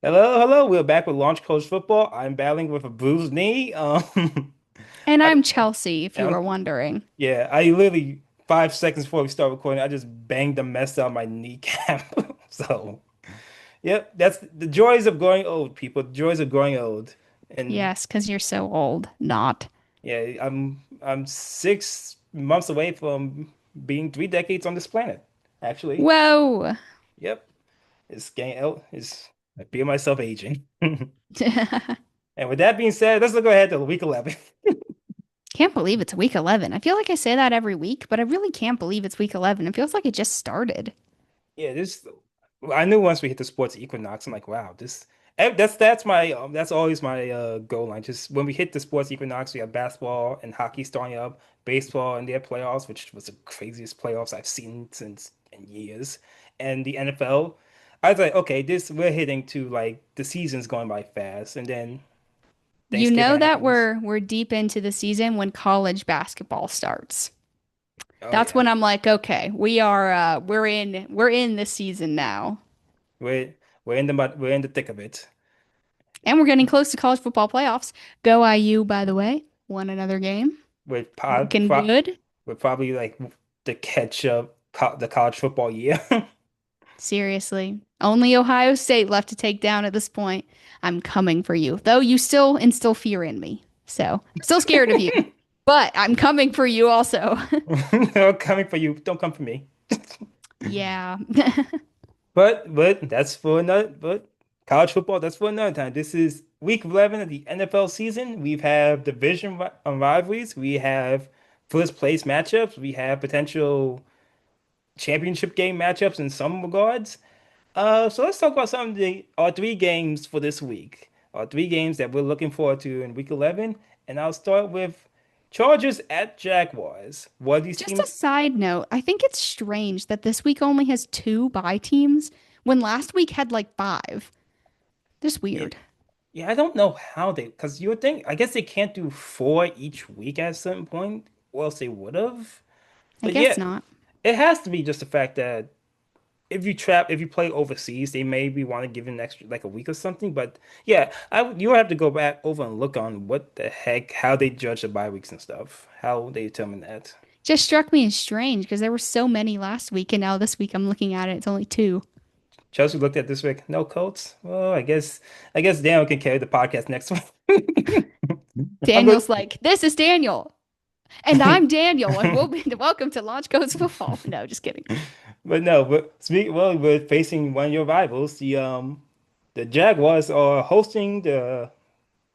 Hello, hello. We're back with Launch Coach Football. I'm battling with a bruised knee. And I, I'm Chelsea, if you I- were wondering. yeah, I literally 5 seconds before we start recording, I just banged the mess out of my kneecap. So, yep, that's the joys of growing old, people. The joys of growing old. And Yes, because you're so old. Not. yeah, I'm 6 months away from being 3 decades on this planet. Actually, Whoa. yep, it's getting out. It's I feel myself aging. And with that being said, let's go ahead to week 11. Can't believe it's week 11. I feel like I say that every week, but I really can't believe it's week 11. It feels like it just started. Yeah, this I knew once we hit the sports equinox, I'm like, wow, that's always my goal line. Just when we hit the sports equinox, we have basketball and hockey starting up, baseball and their playoffs, which was the craziest playoffs I've seen since in years, and the NFL. I was like, okay, this we're hitting to like the season's going by fast, and then You Thanksgiving know that happens. we're deep into the season when college basketball starts. Oh That's yeah, when I'm like, okay, we're in this season now. we're we're in the thick of it. And we're getting close to college football playoffs. Go IU, by the way. Won another game. With Looking good. probably like the catch up the college football year. Seriously. Only Ohio State left to take down at this point. I'm coming for you. Though you still instill fear in me. So I'm still scared of you. But I'm coming for you also. They're coming for you. Don't come for me. Yeah. But that's for another. But college football, that's for another time. This is week 11 of the NFL season. We have rivalries. We have first place matchups. We have potential championship game matchups in some regards. So let's talk about some of the our three games for this week. Our three games that we're looking forward to in week 11, and I'll start with Chargers at Jaguars. What are these Just a teams? side note, I think it's strange that this week only has two bye teams when last week had like five. Just Yeah, weird. yeah, I don't know how they, because you would think, I guess they can't do four each week at some point, or else they would have. I But yeah, guess not. it has to be just the fact that if you play overseas, they maybe want to give it an extra like a week or something. But yeah, you have to go back over and look on what the heck, how they judge the bye weeks and stuff, how they determine that. Just struck me as strange because there were so many last week, and now this week I'm looking at it, it's only two. Chelsea looked at this week, no Colts. Well, I guess Daniel can carry the podcast next one. I'm good. Daniel's like, this is Daniel. And I'm Daniel, and we'll be welcome to Launch Codes Football. No, just kidding. But no, we're facing one of your rivals. The Jaguars are hosting the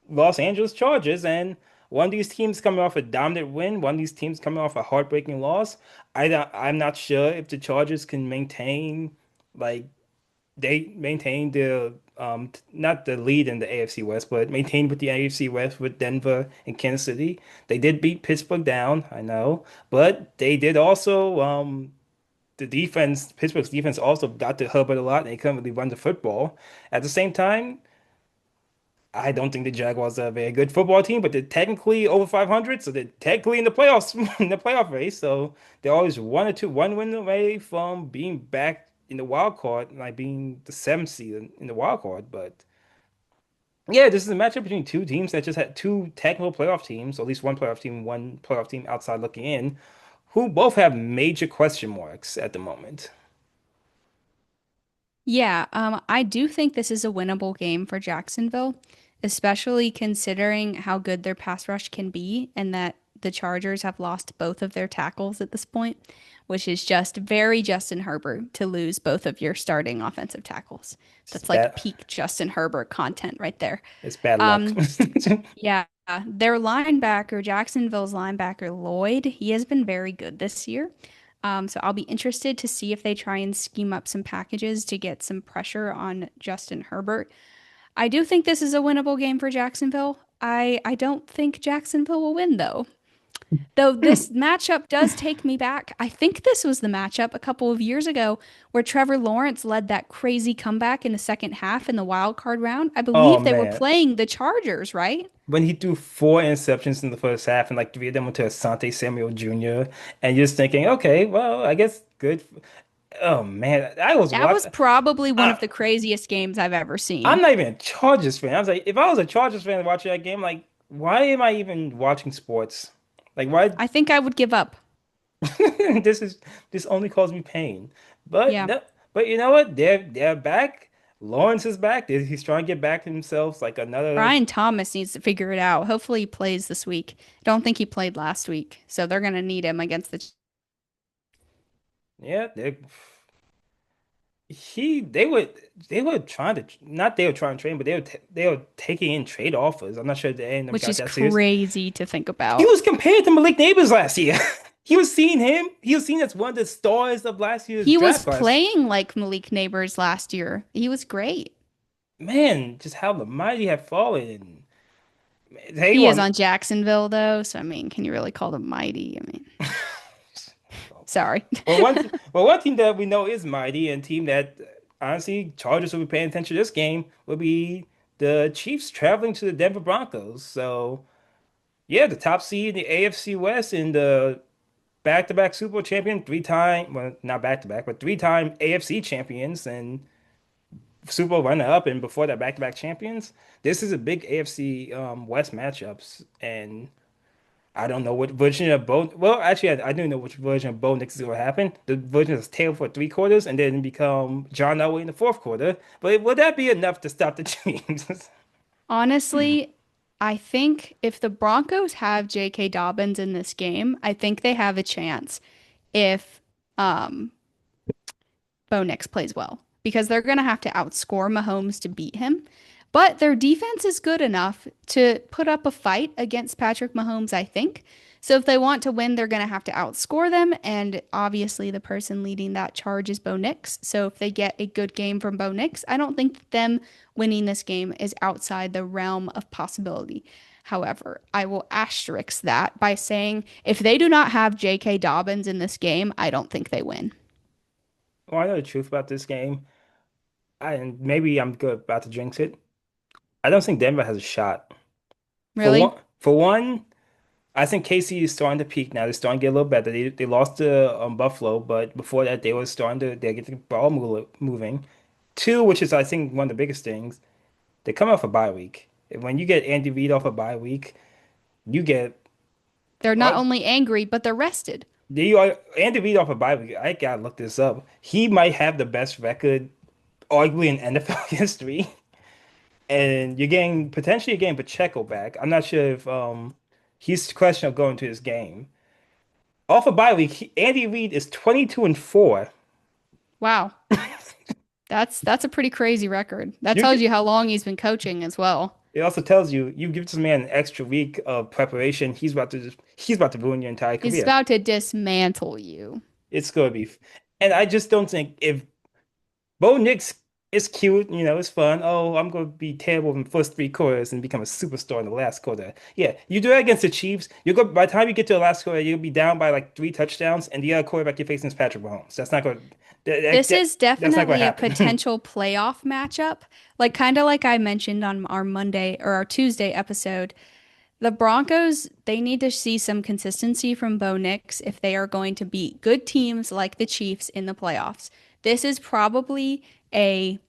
Los Angeles Chargers, and one of these teams coming off a dominant win, one of these teams coming off a heartbreaking loss. I'm not sure if the Chargers can maintain like they maintain the not the lead in the AFC West, but maintain with the AFC West with Denver and Kansas City. They did beat Pittsburgh down, I know, but they did also the defense, Pittsburgh's defense also got to Herbert a lot and they couldn't really run the football. At the same time, I don't think the Jaguars are a very good football team, but they're technically over 500, so they're technically in the playoffs, in the playoff race. So they're always one win away from being back in the wild card, like being the seventh seed in the wild card. But yeah, this is a matchup between two teams that just had two technical playoff teams, or at least one playoff team, one playoff team outside looking in, who both have major question marks at the moment. Yeah, I do think this is a winnable game for Jacksonville, especially considering how good their pass rush can be and that the Chargers have lost both of their tackles at this point, which is just very Justin Herbert to lose both of your starting offensive tackles. It's That's like bad. peak Justin Herbert content right there. It's bad luck. Um, Yeah, their linebacker, Jacksonville's linebacker Lloyd, he has been very good this year. So I'll be interested to see if they try and scheme up some packages to get some pressure on Justin Herbert. I do think this is a winnable game for Jacksonville. I don't think Jacksonville will win though. Though this matchup does take me back. I think this was the matchup a couple of years ago where Trevor Lawrence led that crazy comeback in the second half in the wild card round. I Oh believe they were man. playing the Chargers, right? When he threw four interceptions in the first half and like three of them went to Asante Samuel Jr. and you're just thinking, okay, well, I guess good. Oh man, I was That was watching. probably one Uh, of the craziest games I've ever I'm seen. not even a Chargers fan. I was like, if I was a Chargers fan watching that game, like, why am I even watching sports? Like, why? I think I would give up. This is this only caused me pain. But Yeah. no, but you know what? They're back. Lawrence is back. He's trying to get back himself like another. Brian Thomas needs to figure it out. Hopefully he plays this week. Don't think he played last week, so they're gonna need him against the. Yeah, they were trying to not they were trying to train, but they were taking in trade offers. I'm not sure if they ended up Which got is that serious. crazy to think He about. was compared to Malik Neighbors last year. He was seeing him. He was seen as one of the stars of last year's He was draft class. playing like Malik Neighbors last year. He was great. Man, just how the mighty have fallen. They He is want on Jacksonville though, so I mean, can you really call them mighty? I mean, sorry. one team that we know is mighty and team that honestly Chargers will be paying attention to this game will be the Chiefs traveling to the Denver Broncos. So yeah, the top seed in the AFC West and the back-to-back Super Bowl champion, three-time, well, not back-to-back, but three-time AFC champions and Super Bowl runner-up, and before that, back-to-back champions. This is a big AFC West matchups, and I don't know what version of Bo. Well, actually, I do know which version of Bo Nix is going to happen. The version that's tail for three quarters and then become John Elway in the fourth quarter. But would that be enough to stop the Chiefs? Honestly, I think if the Broncos have J.K. Dobbins in this game, I think they have a chance if um Bo Nix plays well because they're going to have to outscore Mahomes to beat him. But their defense is good enough to put up a fight against Patrick Mahomes, I think. So if they want to win, they're going to have to outscore them. And obviously, the person leading that charge is Bo Nix. So if they get a good game from Bo Nix, I don't think them winning this game is outside the realm of possibility. However, I will asterisk that by saying if they do not have J.K. Dobbins in this game, I don't think they win. Well, I know the truth about this game. And maybe I'm good about to jinx it. I don't think Denver has a shot. Really? For one, I think KC is starting to peak now. They're starting to get a little better. They lost to Buffalo, but before that, they were starting to they get the ball moving. Two, which is I think one of the biggest things, they come off a bye week. When you get Andy Reid off a bye week, you get They're not uh, only angry, but they're rested. Andy Reid off a bye week. I gotta look this up. He might have the best record, arguably in NFL history. And you're getting Pacheco back. I'm not sure if he's questionable going to this game. Off a bye week, Andy Reid is 22-4. Wow. That's a pretty crazy record. That You tells could, you how long he's been coaching as well. it also tells you you give this man an extra week of preparation, he's about to ruin your entire He's career. about to dismantle you. It's gonna be, and I just don't think if Bo Nix is cute, it's fun. Oh, I'm gonna be terrible in the first three quarters and become a superstar in the last quarter. Yeah, you do that against the Chiefs. You go by the time you get to the last quarter, you'll be down by like three touchdowns, and the other quarterback you're facing is Patrick Mahomes. That's not gonna This is that's not gonna definitely a happen. potential playoff matchup. Like kind of like I mentioned on our Monday or our Tuesday episode. The Broncos, they need to see some consistency from Bo Nix if they are going to beat good teams like the Chiefs in the playoffs. This is probably a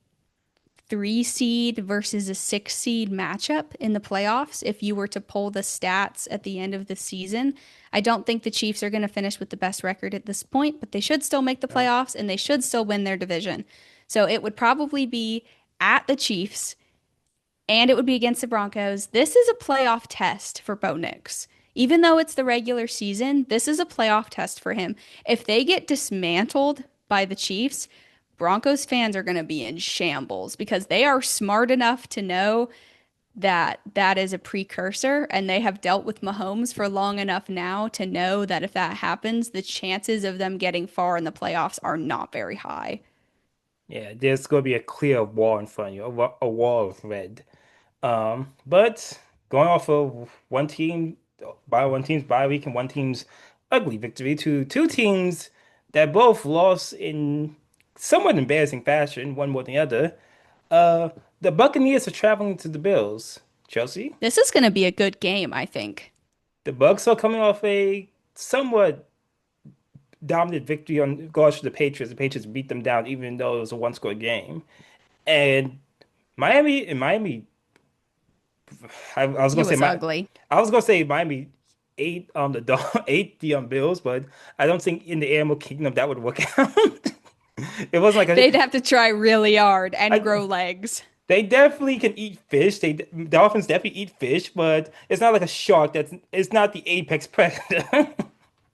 three seed versus a six seed matchup in the playoffs. If you were to pull the stats at the end of the season, I don't think the Chiefs are going to finish with the best record at this point, but they should still make the No. playoffs and they should still win their division. So it would probably be at the Chiefs and it would be against the Broncos. This is a playoff test for Bo Nix. Even though it's the regular season, this is a playoff test for him. If they get dismantled by the Chiefs, Broncos fans are going to be in shambles because they are smart enough to know that that is a precursor and they have dealt with Mahomes for long enough now to know that if that happens, the chances of them getting far in the playoffs are not very high. Yeah, there's gonna be a clear wall in front of you, a wall of red. But going off of one team's bye week and one team's ugly victory to two teams that both lost in somewhat embarrassing fashion, one more than the other. Uh, the Buccaneers are traveling to the Bills. Chelsea, This is going to be a good game, I think. the Bucks are coming off a somewhat dominant victory on regards to the Patriots. The Patriots beat them down, even though it was a one-score game. And Miami, I was It gonna say was ugly. Miami ate ate the Bills, but I don't think in the Animal Kingdom that would work out. It wasn't like a They'd have to try really hard and I, grow legs. they definitely can eat fish. Dolphins definitely eat fish, but it's not like a shark. It's not the apex predator.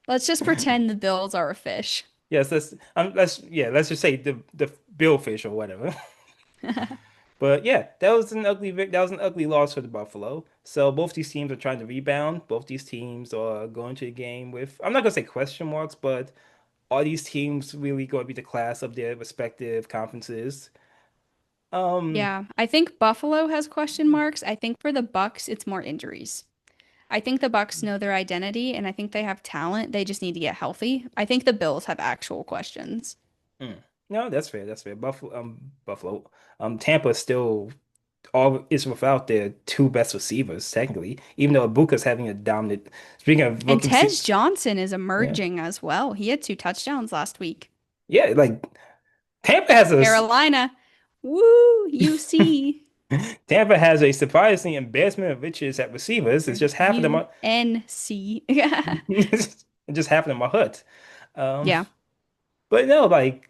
Let's just pretend the Bills are a fish. Yes, let's just say the billfish or whatever. But yeah, that was an ugly loss for the Buffalo. So both these teams are trying to rebound. Both these teams are going to the game with, I'm not gonna say question marks, but are these teams really going to be the class of their respective conferences? Um, Yeah, I think Buffalo has question marks. I think for the Bucks, it's more injuries. I think the Bucks know their identity and I think they have talent. They just need to get healthy. I think the Bills have actual questions. mm. No, that's fair. That's fair. Buffalo. Tampa still all is without their two best receivers, technically, even though Ibuka's having a dominant. Speaking of And rookie Tej receiver, Johnson is yeah, emerging as well. He had 2 touchdowns last week. yeah, like Tampa has Carolina, woo, UC, Tampa has a surprising embarrassment of riches at receivers. It's or just half of them are UNC. it's just half of them are hurt. Um, Yeah, but no, like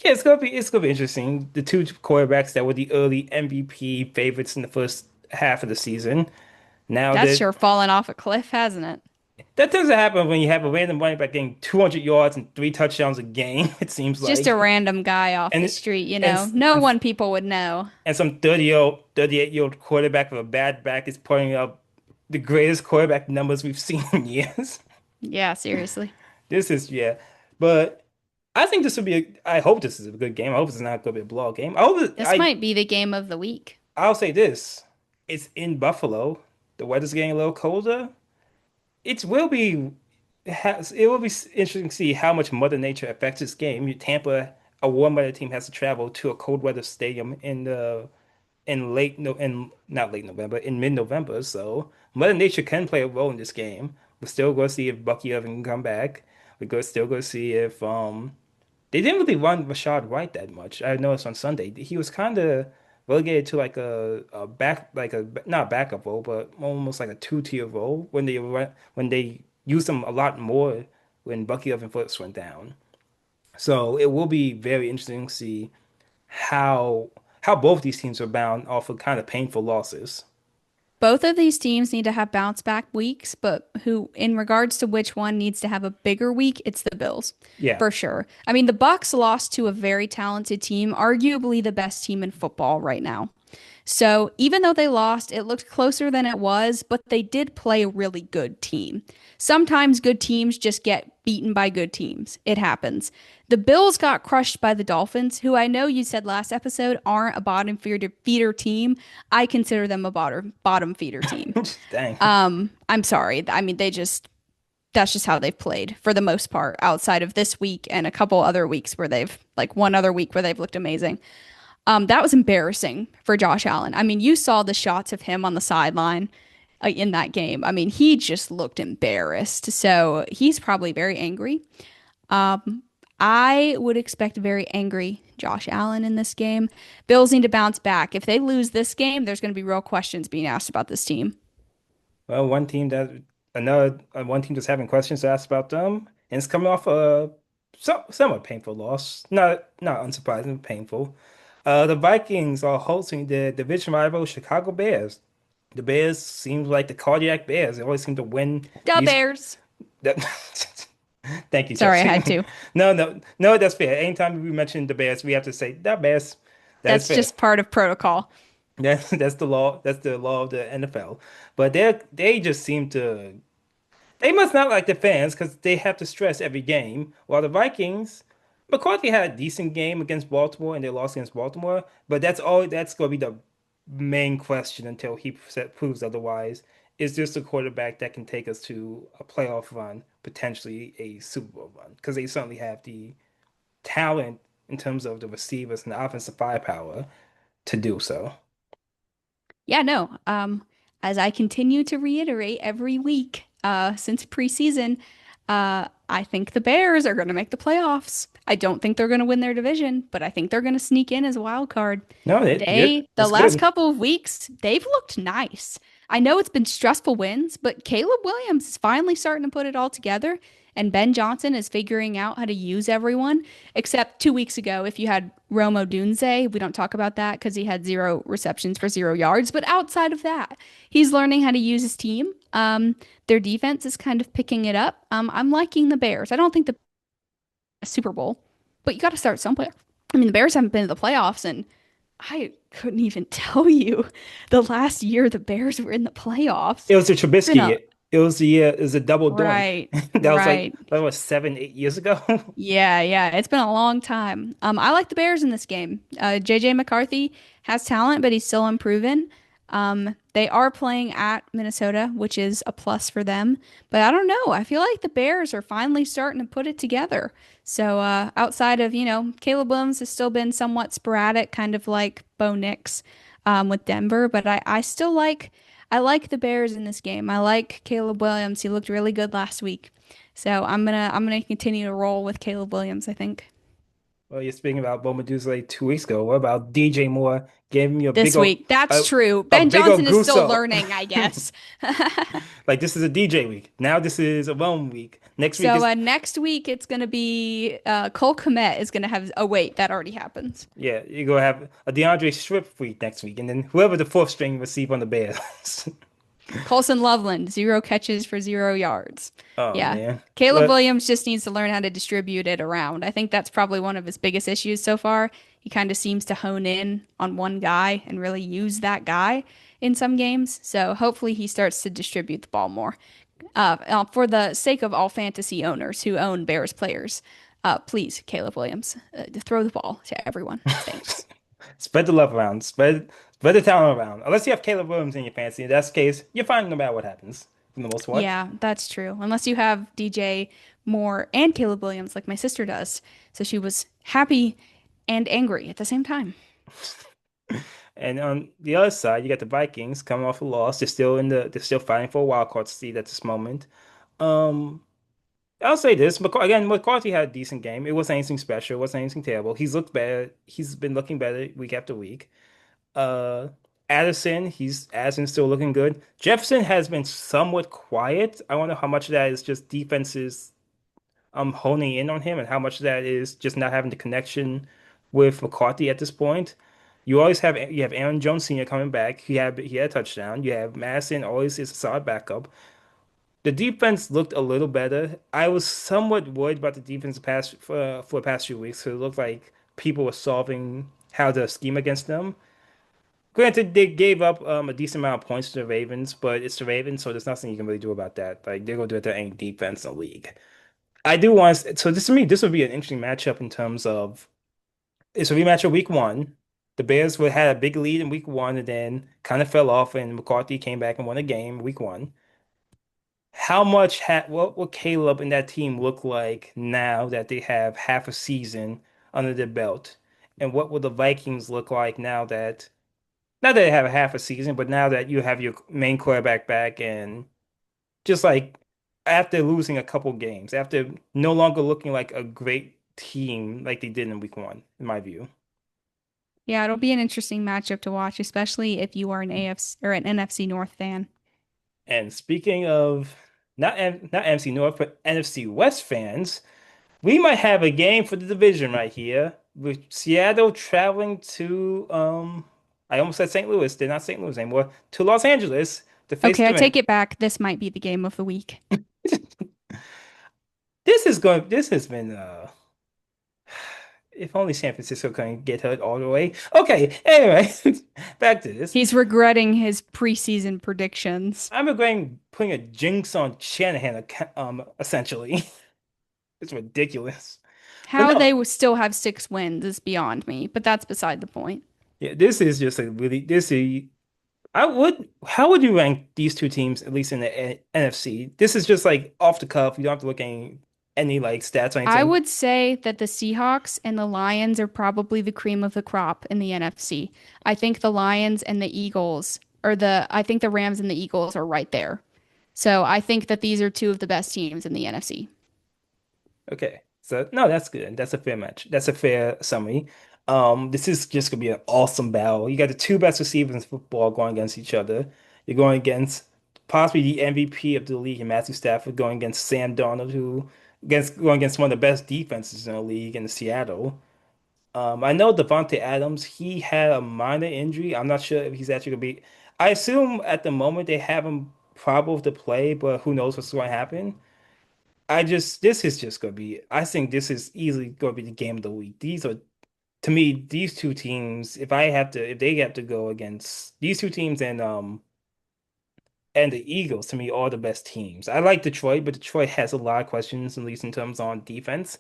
yeah, it's gonna be interesting. The two quarterbacks that were the early MVP favorites in the first half of the season. Now that's that sure fallen off a cliff, hasn't it? that tends to happen when you have a random running back getting 200 yards and 3 touchdowns a game, it seems Just a like. random guy off the And street, and No one people would know. and some 38-year-old quarterback with a bad back is putting up the greatest quarterback numbers we've seen in years. Yeah, seriously. This is yeah. But I think this would be I hope this is a good game. I hope it's not gonna be a blowout game. This might be the game of the week. I'll say this. It's in Buffalo. The weather's getting a little colder. It will be interesting to see how much Mother Nature affects this game. Tampa, a warm weather team, has to travel to a cold weather stadium in late no in not late November, in mid-November. So Mother Nature can play a role in this game. We're still going to see if Bucky Irving can come back. Still going to see if they didn't really run Rashad White that much. I noticed on Sunday he was kind of relegated to like a back like a not backup role, but almost like a two-tier role when they used him a lot more when Bucky Irving first went down. So it will be very interesting to see how how both these teams are bound off of kind of painful losses. Both of these teams need to have bounce back weeks, but in regards to which one needs to have a bigger week, it's the Bills, Yeah. for sure. I mean, the Bucks lost to a very talented team, arguably the best team in football right now. So even though they lost, it looked closer than it was, but they did play a really good team. Sometimes good teams just get beaten by good teams. It happens. The Bills got crushed by the Dolphins, who I know you said last episode aren't a bottom feeder team. I consider them a bottom feeder team. Dang. I'm sorry. I mean, that's just how they've played for the most part, outside of this week and a couple other weeks where they've like one other week where they've looked amazing. That was embarrassing for Josh Allen. I mean, you saw the shots of him on the sideline in that game. I mean, he just looked embarrassed. So he's probably very angry. I would expect very angry Josh Allen in this game. Bills need to bounce back. If they lose this game, there's going to be real questions being asked about this team. Well, one team that's having questions asked about them, and it's coming off a somewhat painful loss. Not unsurprising, painful. The Vikings are hosting the division rival Chicago Bears. The Bears seems like the cardiac Bears. They always seem to win Da these. Bears. That, thank you, Sorry, I had Chelsea. to. No, that's fair. Anytime we mention the Bears, we have to say the Bears. That is That's fair. just part of protocol. That's the law. That's the law of the NFL. But they just seem to they must not like the fans because they have to stress every game. While the Vikings, McCarthy had a decent game against Baltimore and they lost against Baltimore. But that's going to be the main question until proves otherwise. Is this a quarterback that can take us to a playoff run, potentially a Super Bowl run? Because they certainly have the talent in terms of the receivers and the offensive firepower to do so. Yeah, no. As I continue to reiterate every week since preseason, I think the Bears are going to make the playoffs. I don't think they're going to win their division, but I think they're going to sneak in as a wild card. No, The that's last good. couple of weeks, they've looked nice. I know it's been stressful wins, but Caleb Williams is finally starting to put it all together, and Ben Johnson is figuring out how to use everyone. Except 2 weeks ago, if you had Rome Odunze, we don't talk about that because he had 0 receptions for 0 yards. But outside of that, he's learning how to use his team. Their defense is kind of picking it up. I'm liking the Bears. I don't think the Super Bowl, but you got to start somewhere. I mean, the Bears haven't been to the playoffs, and I couldn't even tell you the last year the Bears were in the playoffs. It was the It's been a Trubisky. It was a double doink. right, That was like right. that was 7, 8 years ago. Yeah, yeah, it's been a long time. I like the Bears in this game. JJ McCarthy has talent, but he's still unproven. They are playing at Minnesota, which is a plus for them. But I don't know. I feel like the Bears are finally starting to put it together. So outside of, Caleb Williams has still been somewhat sporadic, kind of like Bo Nix with Denver. But I still I like the Bears in this game. I like Caleb Williams. He looked really good last week. So I'm gonna continue to roll with Caleb Williams, I think. Well, you're speaking about Bo Medusa like 2 weeks ago. What about DJ Moore giving you This week. That's true. a Ben big old Johnson is still Guso? learning, I guess. Like this is a DJ week. Now this is a Bone week. Next week So is next week it's gonna be Cole Kmet is gonna have. Oh wait, that already happens. yeah, you're gonna have a DeAndre Swift week next week, and then whoever the fourth string receiver on the Bears. Colson Loveland, 0 catches for 0 yards. Oh Yeah. man. Caleb But Williams just needs to learn how to distribute it around. I think that's probably one of his biggest issues so far. He kind of seems to hone in on one guy and really use that guy in some games. So hopefully he starts to distribute the ball more. For the sake of all fantasy owners who own Bears players, please, Caleb Williams, throw the ball to everyone. Thanks. spread the love around. Spread the talent around. Unless you have Caleb Williams in your fantasy. In that case, you're fine no matter what happens, for the most part. Yeah, that's true. Unless you have DJ Moore and Caleb Williams, like my sister does. So she was happy and angry at the same time. And on the other side, you got the Vikings coming off a loss. They're still fighting for a wild card seat at this moment. Um, I'll say this, McCarthy had a decent game. It wasn't anything special, it wasn't anything terrible. He's looked better. He's been looking better week after week. Uh Addison's still looking good. Jefferson has been somewhat quiet. I wonder how much of that is just defenses honing in on him and how much of that is just not having the connection with McCarthy at this point. You have Aaron Jones Sr. coming back. He had a touchdown. You have Madison always is a solid backup. The defense looked a little better. I was somewhat worried about the defense for the past few weeks. So it looked like people were solving how to scheme against them. Granted, they gave up a decent amount of points to the Ravens, but it's the Ravens, so there's nothing you can really do about that. Like they're gonna do it to any defense in the league. I do want so this to me, this would be an interesting matchup in terms of it's a rematch of week one. The Bears had a big lead in week one and then kind of fell off, and McCarthy came back and won a game week one. What will Caleb and that team look like now that they have half a season under their belt? And what will the Vikings look like now that not that they have a half a season, but now that you have your main quarterback back and just like after losing a couple games, after no longer looking like a great team like they did in week one, in my view. Yeah, it'll be an interesting matchup to watch, especially if you are an AFC or an NFC North fan. And speaking of not NFC North, but NFC West fans, we might have a game for the division right here with Seattle traveling to I almost said St. Louis. They're not St. Louis anymore. To Los Angeles to face Okay, I the take Rams. it back. This might be the game of the week. This has been if only San Francisco couldn't get hurt all the way. Okay, anyway, back to this. He's regretting his preseason predictions. I'm regretting putting a jinx on Shanahan, essentially. It's ridiculous. But How no, they would still have 6 wins is beyond me, but that's beside the point. yeah, this is just a really this is how would you rank these two teams at least in the NFC? This is just like off the cuff. You don't have to look at any like stats or I anything. would say that the Seahawks and the Lions are probably the cream of the crop in the NFC. I think the Lions and the Eagles, I think the Rams and the Eagles are right there. So I think that these are two of the best teams in the NFC. Okay. So no, that's good. That's a fair match. That's a fair summary. This is just gonna be an awesome battle. You got the two best receivers in football going against each other. You're going against possibly the MVP of the league and Matthew Stafford going against Sam Darnold, who against going against one of the best defenses in the league in Seattle. I know Devontae Adams, he had a minor injury. I'm not sure if he's actually gonna be. I assume at the moment they have him probable to play, but who knows what's going to happen. This is just gonna be. I think this is easily gonna be the game of the week. These are to me these two teams. If they have to go against these two teams and the Eagles, to me are the best teams. I like Detroit, but Detroit has a lot of questions, at least in terms on defense.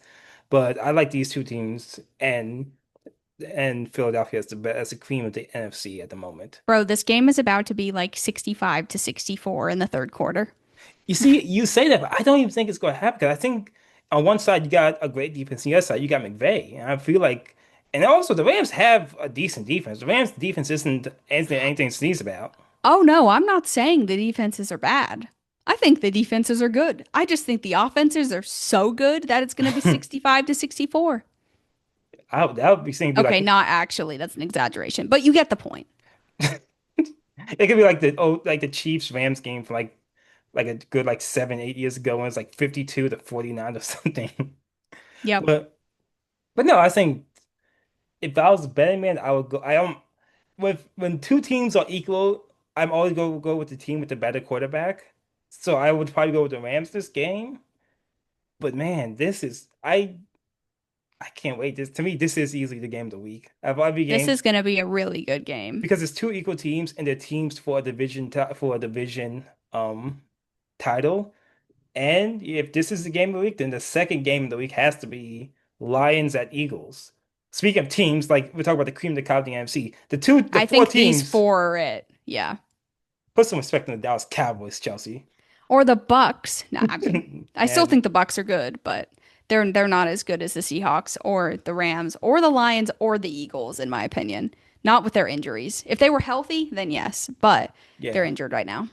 But I like these two teams and Philadelphia as as the cream of the NFC at the moment. Bro, this game is about to be like 65 to 64 in the third quarter. You see, you say that, but I don't even think it's going to happen because I think on one side you got a great defense, on the other side you got McVay, and I feel like, and also the Rams have a decent defense. The Rams' defense isn't anything to sneeze about. Oh no, I'm not saying the defenses are bad. I think the defenses are good. I just think the offenses are so good that it's going to be 65 to 64. That would be saying be Okay, like not actually. That's an exaggeration, but you get the point. it could be like the Chiefs Rams game from like a good like 7, 8 years ago when it's like 52 to 49 or something. Yep. But no, I think if I was a betting man, I would go. I don't with when two teams are equal, I'm always go with the team with the better quarterback. So I would probably go with the Rams this game. But man, I can't wait. This to me, this is easily the game of the week. Of every This game is going to be a really good game. because it's two equal teams and they're teams for a division title. And if this is the game of the week, then the second game of the week has to be Lions at Eagles. Speaking of teams, like we're talking about the cream of the crop in the NFC, the I four think these teams, four are it. Yeah. put some respect on the Dallas Cowboys, Chelsea. Or the Bucks. Nah, I mean, I still And think the Bucks are good, but they're not as good as the Seahawks or the Rams or the Lions or the Eagles, in my opinion. Not with their injuries. If they were healthy, then yes, but they're yeah, injured right now.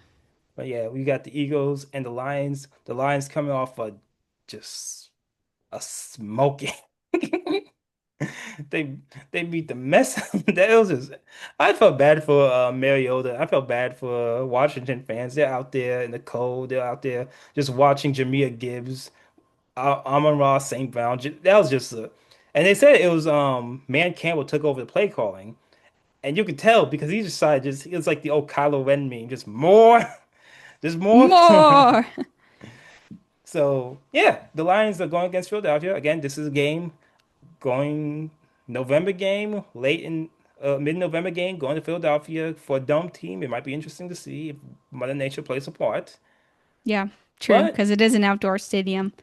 but yeah, we got the Eagles and the Lions. The Lions coming off just a smoking. They they beat the mess. That was just. I felt bad for Mariota. I felt bad for Washington fans. They're out there in the cold. They're out there just watching Jahmyr Gibbs, Amon-Ra St. Brown. That was just and they said it was Man Campbell took over the play calling, and you could tell because he decided just it was like the old Kylo Ren meme, just more, just more. More. So yeah, the Lions are going against Philadelphia again. This is a game going November game, late in mid-November game, going to Philadelphia for a dome team. It might be interesting to see if Mother Nature plays a part. Yeah, true, But because it is an outdoor stadium.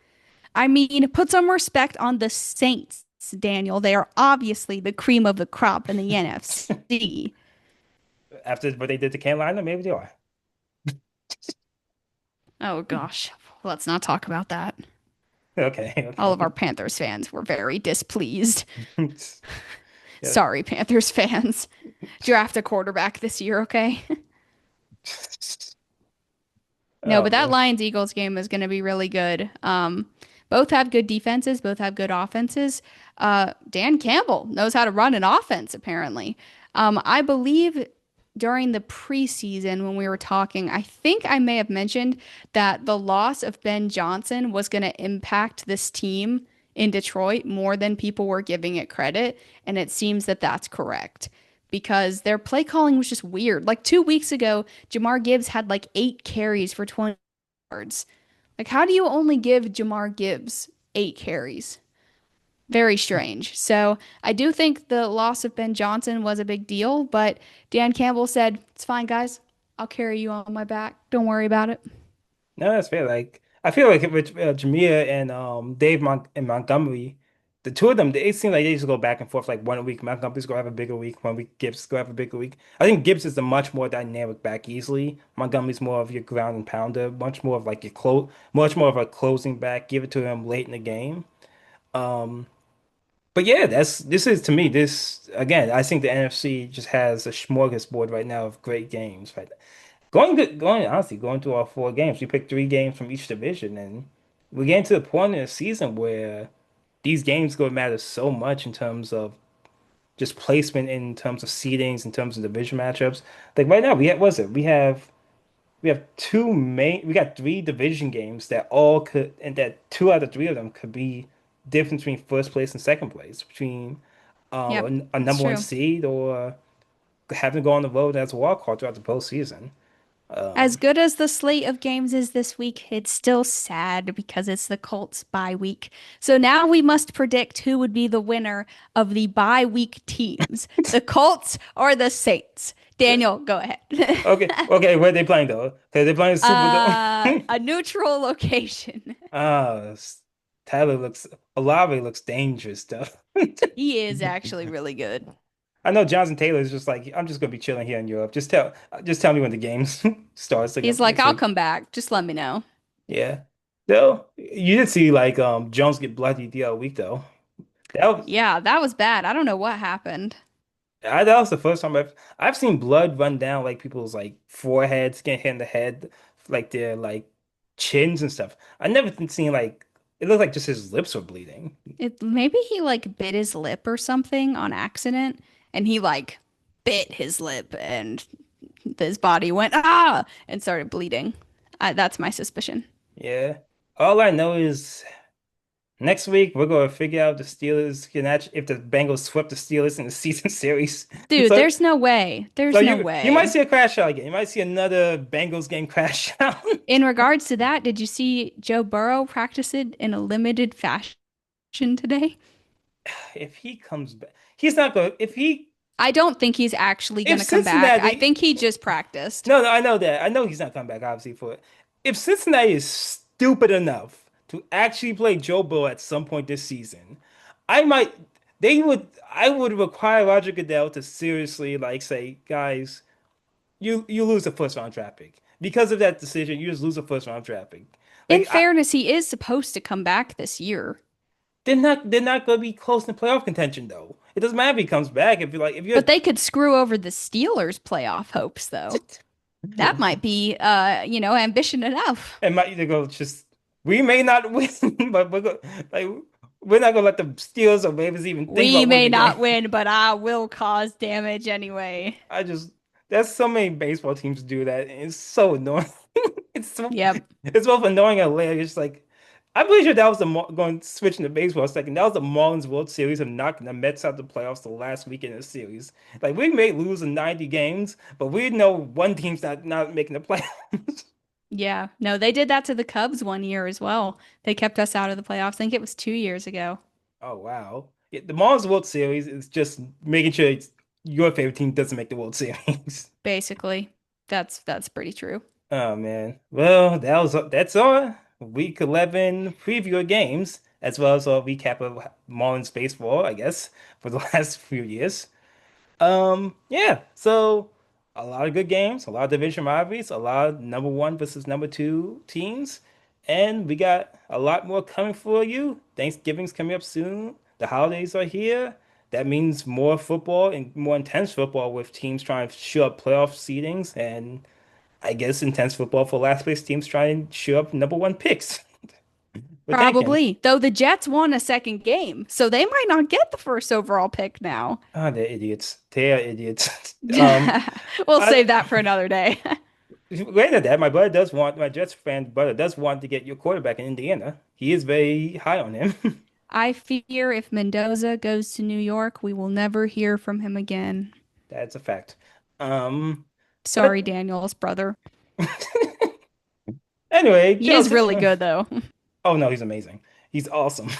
I mean, put some respect on the Saints, Daniel. They are obviously the cream of the crop in the NFC. after what they did to Carolina, maybe they are. Oh gosh, let's not talk about that. Okay, All of our okay. Panthers fans were very displeased. Yeah. Sorry, Panthers fans. Draft a quarterback this year, okay? No, Oh but that man. Lions Eagles game is going to be really good. Both have good defenses, both have good offenses. Dan Campbell knows how to run an offense, apparently. I believe during the preseason when we were talking, I think I may have mentioned that the loss of Ben Johnson was going to impact this team in Detroit more than people were giving it credit. And it seems that that's correct because their play calling was just weird. Like 2 weeks ago, Jamar Gibbs had like 8 carries for 20 yards. Like, how do you only give Jamar Gibbs 8 carries? Very strange. So I do think the loss of Ben Johnson was a big deal, but Dan Campbell said, "It's fine, guys. I'll carry you on my back. Don't worry about it." No, that's fair. Like I feel like with Jameer and Montgomery, the two of them, they seem like they just go back and forth. Like one week Montgomery's gonna have a bigger week, one week Gibbs is gonna have a bigger week. I think Gibbs is a much more dynamic back easily. Montgomery's more of your ground and pounder, much more of like much more of a closing back. Give it to him late in the game. Um, but yeah, this is to me this again. I think the NFC just has a smorgasbord right now of great games. Right, going honestly, going through all four games. We picked three games from each division, and we're getting to the point in the season where these games going to matter so much in terms of just placement, in terms of seedings, in terms of division matchups. Like right now, we have what's it? We have we got three division games that all could, and that two out of three of them could be difference between first place and second place, between Yep, a it's number one true. seed or having to go on the road as a wild card throughout the postseason. As Um, good as the slate of games is this week, it's still sad because it's the Colts bye week. So now we must predict who would be the winner of the bye week teams, the Colts or the Saints. Daniel, go ahead. okay, where are they playing though? Because they're playing Superdome. A neutral location. Ah, Tyler looks Olave looks dangerous though. He is actually really good. I know Jonathan Taylor is just like I'm just gonna be chilling here in Europe. Just tell me when the games starts He's again like, next I'll week. come back. Just let me know. Yeah. Though you did see like Jones get bloodied the other week though. That was Yeah, that was bad. I don't know what happened. that was the first time I've seen blood run down like people's like foreheads, getting hit in the head, like their like chins and stuff. I never seen like it looked like just his lips were bleeding. It maybe he like bit his lip or something on accident, and he like bit his lip, and his body went and started bleeding. That's my suspicion. Yeah. All I know is next week we're gonna figure out the Steelers can actually if the Bengals swept the Steelers in the season series. Dude, So there's no way. so There's no you might way. see a crash out again. You might see another Bengals game crash out. In regards to that, did you see Joe Burrow practice it in a limited fashion today? If he comes back, he's not going. I don't think he's actually going If to come back. I Cincinnati, think he just practiced. no, I know that. I know he's not coming back, obviously, for it. If Cincinnati is stupid enough to actually play Joe Burrow at some point this season, I might, I would require Roger Goodell to seriously, like, say, guys, you lose a first round draft pick. Because of that decision, you just lose a first round draft pick. In Like, fairness, he is supposed to come back this year. they're not going to be close in playoff contention, though. It doesn't matter if he comes back. If you're, But they could screw over the Steelers' playoff hopes, though. That might be, ambition enough. and might either go just we may not win, but like we're not gonna let the Steelers or Ravens even think We about winning may the game. not win, but I will cause damage anyway. I just there's so many baseball teams do that, and it's so annoying. It's so Yep. it's both annoying and hilarious. Like I'm pretty sure that was going switching to baseball a second. That was the Marlins World Series of knocking the Mets out the playoffs the last weekend of the series. Like we may lose in 90 games, but we know one team's not making the playoffs. Yeah. No, they did that to the Cubs one year as well. They kept us out of the playoffs. I think it was 2 years ago, Oh wow. Yeah, the Mars World Series is just making sure your favorite team doesn't make the World Series. basically. That's pretty true. Oh man. Well, that's our week 11 preview of games, as well as a recap of Marlins baseball, I guess, for the last few years. Yeah, so a lot of good games, a lot of division rivalries, a lot of number one versus number two teams, and we got a lot more coming for you. Thanksgiving's coming up soon. The holidays are here. That means more football and more intense football with teams trying to show up playoff seedings, and I guess intense football for last place teams trying to show up number one picks for tanking. Probably. Though the Jets won a second game, so they might not get the first overall pick now. Ah, they're idiots. They are idiots. Um, We'll I, save that for another day. Granted that my Jets fan brother does want to get your quarterback in Indiana. He is very high on him. I fear if Mendoza goes to New York, we will never hear from him again. That's a fact. Um, Sorry, but Daniel's brother. anyway, He is Chelsea. really good though. Oh no, he's amazing. He's awesome.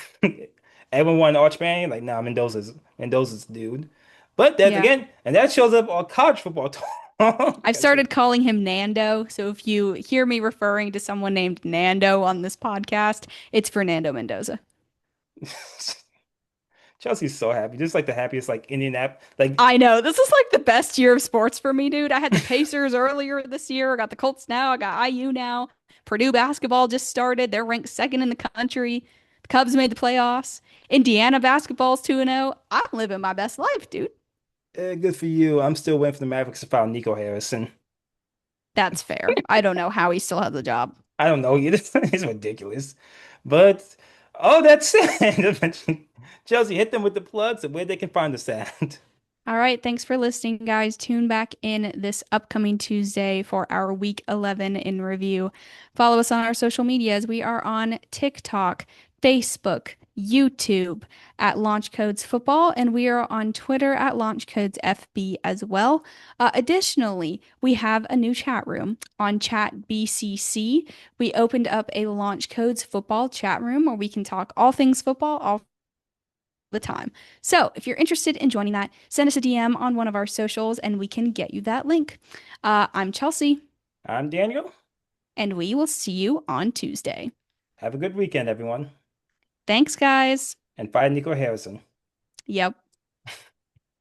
Everyone wanted Archman, like nah, Mendoza's the dude. But then Yeah. again, and that shows up on college football talk. I've started calling him Nando. So if you hear me referring to someone named Nando on this podcast, it's Fernando Mendoza. Chelsea's so happy, just like the happiest like Indianapolis. Like I know. This is like the best year of sports for me, dude. I had the Pacers earlier this year. I got the Colts now. I got IU now. Purdue basketball just started. They're ranked second in the country. The Cubs made the playoffs. Indiana basketball's 2-0. I'm living my best life, dude. good for you. I'm still waiting for the Mavericks to file Nico Harrison. That's fair. I don't know how he still has the job. I don't know. It's ridiculous. But oh, that's it. Chelsea, hit them with the plugs of where they can find us at. All right, thanks for listening, guys. Tune back in this upcoming Tuesday for our Week 11 in review. Follow us on our social medias. We are on TikTok, Facebook, YouTube at Launch Codes Football, and we are on Twitter at Launch Codes FB as well. Additionally, we have a new chat room on Chat BCC. We opened up a Launch Codes Football chat room where we can talk all things football, all the time. So if you're interested in joining that, send us a DM on one of our socials and we can get you that link. I'm Chelsea, I'm Daniel. and we will see you on Tuesday. Have a good weekend, everyone. Thanks, guys. And find Nico Harrison. Yep.